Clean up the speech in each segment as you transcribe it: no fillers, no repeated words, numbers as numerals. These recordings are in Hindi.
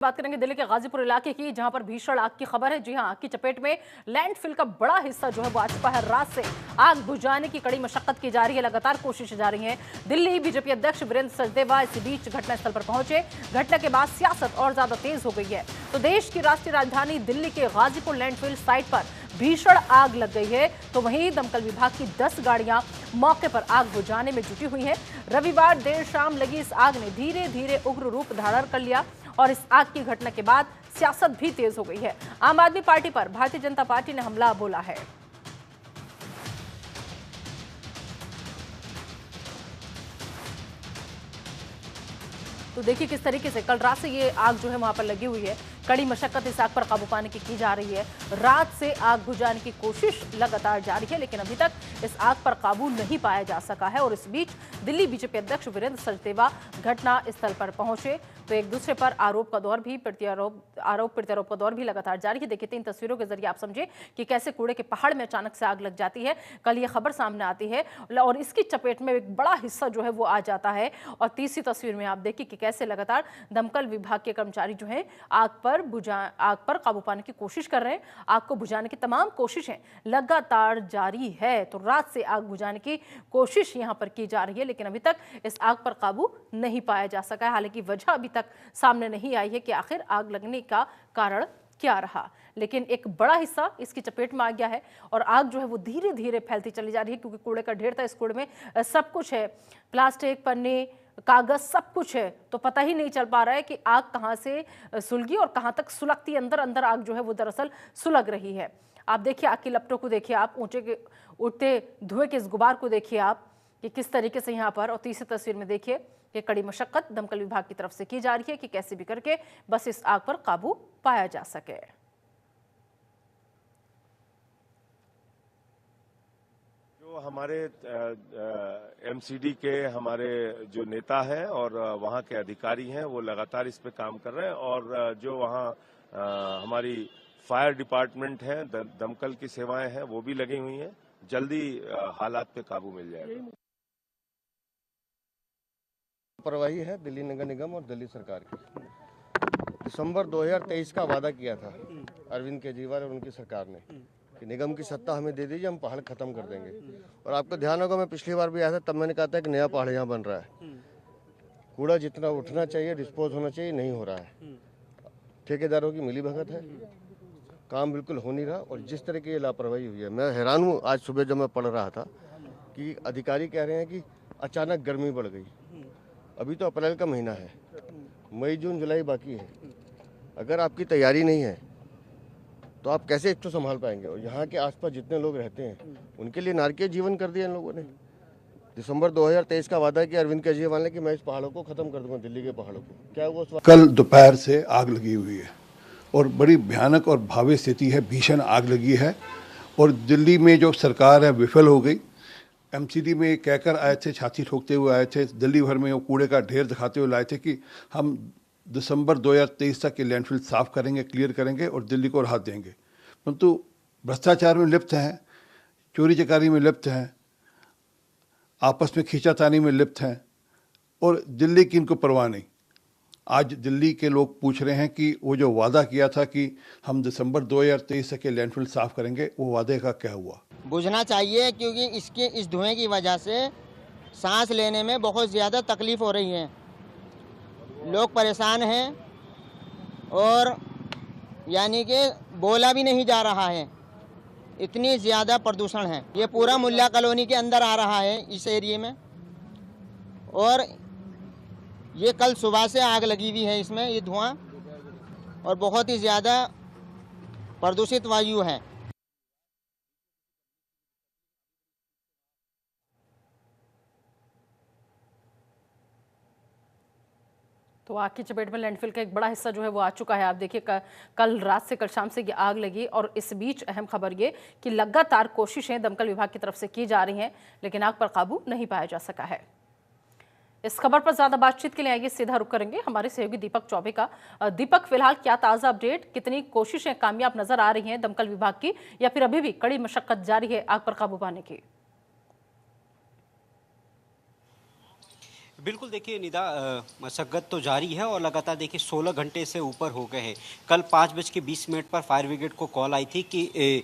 बात करेंगे दिल्ली के गाजीपुर इलाके की, जहां पर भीषण आग की खबर है। जी हां, आग की चपेट में लैंडफिल का बड़ा हिस्सा जो है वो आ चुका है। रात से आग बुझाने की कड़ी मशक्कत की जा रही है, लगातार कोशिशें जारी हैं। दिल्ली बीजेपी अध्यक्ष वीरेंद्र सचदेवा इसी बीच घटनास्थल पर पहुंचे। घटना के बाद सियासत और ज्यादा तेज हो गई है। तो देश की राष्ट्रीय राजधानी दिल्ली के गाजीपुर लैंडफिल साइट पर भीषण आग लग गई है, तो वहीं दमकल विभाग की 10 गाड़ियां मौके पर आग बुझाने में जुटी हुई हैं। रविवार देर शाम लगी इस आग ने धीरे धीरे उग्र रूप धारण कर लिया और इस आग की घटना के बाद सियासत भी तेज हो गई है। आम आदमी पार्टी पर भारतीय जनता पार्टी ने हमला बोला है। तो देखिए किस तरीके से कल रात से ये आग जो है वहां पर लगी हुई है। कड़ी मशक्कत इस आग पर काबू पाने की जा रही है। रात से आग बुझाने की कोशिश लगातार जारी है, लेकिन अभी तक इस आग पर काबू नहीं पाया जा सका है। और इस बीच दिल्ली बीजेपी अध्यक्ष वीरेंद्र सचदेवा घटना स्थल पर पहुंचे, तो एक दूसरे पर आरोप प्रत्यारोप का दौर भी लगातार जारी है। देखिए 3 तस्वीरों के जरिए आप समझे कि कैसे कूड़े के पहाड़ में अचानक से आग लग जाती है। कल ये खबर सामने आती है और इसकी चपेट में एक बड़ा हिस्सा जो है वो आ जाता है। और तीसरी तस्वीर में आप देखिए कि कैसे लगातार दमकल विभाग के कर्मचारी जो हैं आग पर काबू पाने की कोशिश कर रहे हैं। आग को बुझाने की तमाम कोशिशें लगातार जारी है। तो रात से आग बुझाने की कोशिश यहां पर की जा रही है, लेकिन अभी तक इस आग पर काबू नहीं पाया जा सका है। हालांकि वजह अभी तक सामने नहीं आई है कि आखिर आग लगने का कारण क्या रहा, लेकिन एक बड़ा हिस्सा इसकी चपेट में आ गया है और आग जो है वो धीरे धीरे फैलती चली जा रही है, क्योंकि कूड़े का ढेर था। इस कूड़े में सब कुछ है, प्लास्टिक, पन्नी, कागज, सब कुछ है। तो पता ही नहीं चल पा रहा है कि आग कहां से सुलगी और कहां तक सुलगती अंदर अंदर आग जो है वो दरअसल सुलग रही है। आप देखिए आग की लपटों को, देखिए आप उठते धुएं के इस गुबार को देखिए आप कि किस तरीके से यहाँ पर। और तीसरी तस्वीर में देखिए कि कड़ी मशक्कत दमकल विभाग की तरफ से की जा रही है कि कैसे भी करके बस इस आग पर काबू पाया जा सके। जो हमारे एमसीडी के हमारे जो नेता हैं और वहाँ के अधिकारी हैं वो लगातार इस पे काम कर रहे हैं। और जो वहाँ हमारी फायर डिपार्टमेंट है, दमकल की सेवाएं हैं, वो भी लगी हुई हैं। जल्दी हालात पे काबू मिल जाएगा। लापरवाही है दिल्ली नगर निगम और दिल्ली सरकार की। दिसंबर 2023 का वादा किया था अरविंद केजरीवाल और उनकी सरकार ने कि निगम की सत्ता हमें दे दीजिए, हम पहाड़ खत्म कर देंगे। और आपको ध्यान होगा, मैं पिछली बार भी आया था, तब मैंने कहा था एक नया पहाड़ यहाँ बन रहा है। कूड़ा जितना उठना चाहिए, डिस्पोज होना चाहिए, नहीं हो रहा है। ठेकेदारों की मिलीभगत है, काम बिल्कुल हो नहीं रहा। और जिस तरह की ये लापरवाही हुई है, मैं हैरान हूँ। आज सुबह जब मैं पढ़ रहा था कि अधिकारी कह रहे हैं कि अचानक गर्मी बढ़ गई। अभी तो अप्रैल का महीना है, मई जून जुलाई बाकी है। अगर आपकी तैयारी नहीं है तो आप कैसे इसको संभाल पाएंगे। और यहाँ के आसपास जितने लोग रहते हैं उनके लिए नारकीय जीवन कर दिया इन लोगों ने। दिसंबर 2023 का वादा किया अरविंद केजरीवाल ने कि मैं इस पहाड़ों को खत्म कर दूंगा, दिल्ली के पहाड़ों को। क्या हुआ? कल दोपहर से आग लगी हुई है और बड़ी भयानक और भावी स्थिति है। भीषण आग लगी है और दिल्ली में जो सरकार है विफल हो गई। एमसीडी में कहकर आए थे, छाती ठोकते हुए आए थे, दिल्ली भर में वो कूड़े का ढेर दिखाते हुए लाए थे कि हम दिसंबर 2023 तक ये लैंडफिल साफ करेंगे, क्लियर करेंगे और दिल्ली को राहत देंगे। परंतु भ्रष्टाचार में लिप्त हैं, चोरी चकारी में लिप्त हैं, आपस में खींचातानी में लिप्त हैं और दिल्ली की इनको परवाह नहीं। आज दिल्ली के लोग पूछ रहे हैं कि वो जो वादा किया था कि हम दिसंबर 2023 तक ये लैंडफिल साफ करेंगे, वो वादे का क्या हुआ? बुझना चाहिए, क्योंकि इस धुएं की वजह से सांस लेने में बहुत ज़्यादा तकलीफ़ हो रही है। लोग परेशान हैं और यानी कि बोला भी नहीं जा रहा है, इतनी ज़्यादा प्रदूषण है। ये पूरा मुल्ला कॉलोनी के अंदर आ रहा है इस एरिए में। और ये कल सुबह से आग लगी हुई है इसमें, ये धुआं, और बहुत ही ज़्यादा प्रदूषित वायु है। तो आग की चपेट में लैंडफिल का एक बड़ा हिस्सा जो है वो आ चुका है। आप देखिए कल रात से कल शाम से ये आग लगी और इस बीच अहम खबर ये कि लगातार कोशिशें दमकल विभाग की तरफ से की जा रही हैं, लेकिन आग पर काबू नहीं पाया जा सका है। इस खबर पर ज्यादा बातचीत के लिए आइए सीधा रुख करेंगे हमारे सहयोगी दीपक चौबे का। दीपक, फिलहाल क्या ताजा अपडेट, कितनी कोशिशें कामयाब नजर आ रही हैं दमकल विभाग की, या फिर अभी भी कड़ी मशक्कत जारी है आग पर काबू पाने की? बिल्कुल देखिए निदा, मशक्क़त तो जारी है और लगातार देखिए 16 घंटे से ऊपर हो गए हैं। कल 5:20 पर फायर ब्रिगेड को कॉल आई थी कि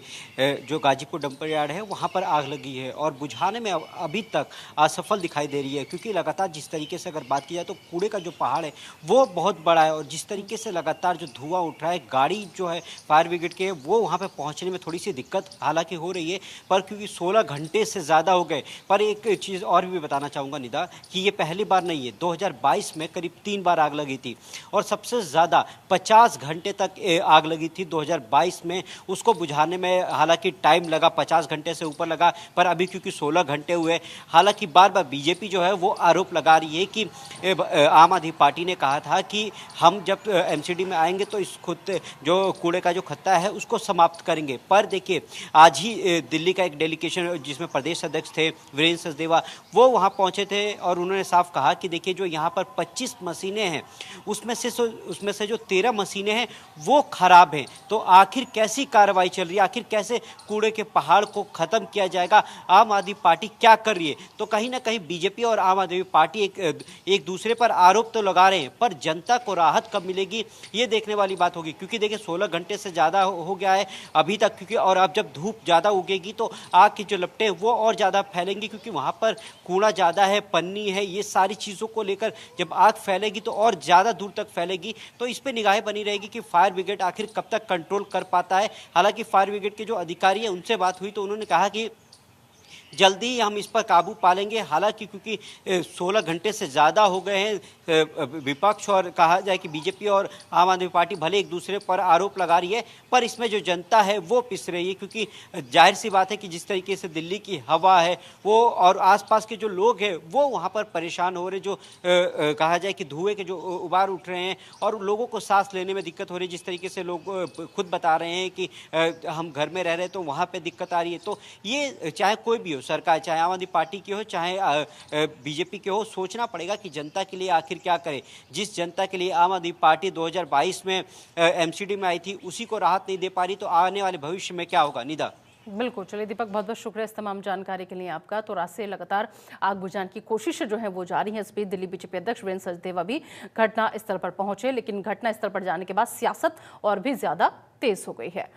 जो गाजीपुर डंपर यार्ड है वहाँ पर आग लगी है और बुझाने में अभी तक असफल दिखाई दे रही है, क्योंकि लगातार जिस तरीके से अगर बात की जाए तो कूड़े का जो पहाड़ है वो बहुत बड़ा है और जिस तरीके से लगातार जो धुआं उठ रहा है, गाड़ी जो है फायर ब्रिगेड के वो वहाँ पर पहुँचने में थोड़ी सी दिक्कत हालांकि हो रही है, पर क्योंकि 16 घंटे से ज़्यादा हो गए। पर एक चीज़ और भी बताना चाहूँगा निदा कि ये पहली बार नहीं है, 2022 में करीब 3 बार आग लगी थी और सबसे ज़्यादा 50 घंटे तक आग लगी थी 2022 में। उसको बुझाने में हालांकि टाइम लगा, 50 घंटे से ऊपर लगा, पर अभी क्योंकि 16 घंटे हुए। हालांकि बार बार बीजेपी जो है वो आरोप लगा रही है कि आम आदमी पार्टी ने कहा था कि हम जब एमसीडी में आएंगे तो इस खुद जो कूड़े का जो खत्ता है उसको समाप्त करेंगे। पर देखिए आज ही दिल्ली का एक डेलीगेशन जिसमें प्रदेश अध्यक्ष थे वीरेंद्र सचदेवा, वो वहाँ पहुँचे थे और उन्होंने साफ कहा कि देखिए जो यहाँ पर 25 मशीनें हैं उसमें से जो 13 मशीनें हैं वो खराब हैं। तो आखिर कैसी कार्रवाई चल रही है, आखिर कैसे कूड़े के पहाड़ को ख़त्म किया जाएगा, आम आदमी पार्टी क्या कर रही है? तो कहीं ना कहीं बीजेपी और आम आदमी पार्टी एक दूसरे पर आरोप तो लगा रहे हैं, पर जनता को राहत कब मिलेगी ये देखने वाली बात होगी। क्योंकि देखिए 16 घंटे से ज़्यादा हो गया है अभी तक, क्योंकि और अब जब धूप ज़्यादा उगेगी तो आग की जो लपटें वो और ज़्यादा फैलेंगी, क्योंकि वहाँ पर कूड़ा ज़्यादा है, पन्नी है, ये सारी चीज़ों को लेकर जब आग फैलेगी तो और ज़्यादा दूर तक फैलेगी। तो इस पे निगाहें बनी रहेगी कि फायर ब्रिगेड आखिर कब तक कंट्रोल कर पाता है। हालांकि फायर ब्रिगेड के जो अधिकारी हैं उनसे बात हुई तो उन्होंने कहा कि जल्दी ही हम इस पर काबू पा लेंगे। हालांकि क्योंकि 16 घंटे से ज़्यादा हो गए हैं, विपक्ष और कहा जाए कि बीजेपी और आम आदमी पार्टी भले एक दूसरे पर आरोप लगा रही है, पर इसमें जो जनता है वो पिस रही है। क्योंकि जाहिर सी बात है कि जिस तरीके से दिल्ली की हवा है वो और आसपास के जो लोग हैं वो वहाँ पर परेशान हो रहे, जो कहा जाए कि धुएँ के जो उबार उठ रहे हैं और लोगों को सांस लेने में दिक्कत हो रही है। जिस तरीके से लोग खुद बता रहे हैं कि हम घर में रह रहे हैं तो वहाँ पर दिक्कत आ रही है। तो ये चाहे कोई भी हो, सरकार चाहे आम आदमी पार्टी की हो चाहे बीजेपी की हो, सोचना पड़ेगा कि जनता के लिए आखिर क्या करे। जिस जनता के लिए आम आदमी पार्टी 2022 में एमसीडी में आई थी उसी को राहत नहीं दे पा रही, तो आने वाले भविष्य में क्या होगा? निदा, बिल्कुल। चलिए दीपक, बहुत बहुत शुक्रिया इस तमाम जानकारी के लिए आपका। तो रात से लगातार आग बुझाने की कोशिश जो है वो जारी है। इस बीच दिल्ली बीजेपी अध्यक्ष वीरेंद्र सचदेवा भी घटना स्थल पर पहुंचे, लेकिन घटना स्थल पर जाने के बाद सियासत और भी ज्यादा तेज हो गई है।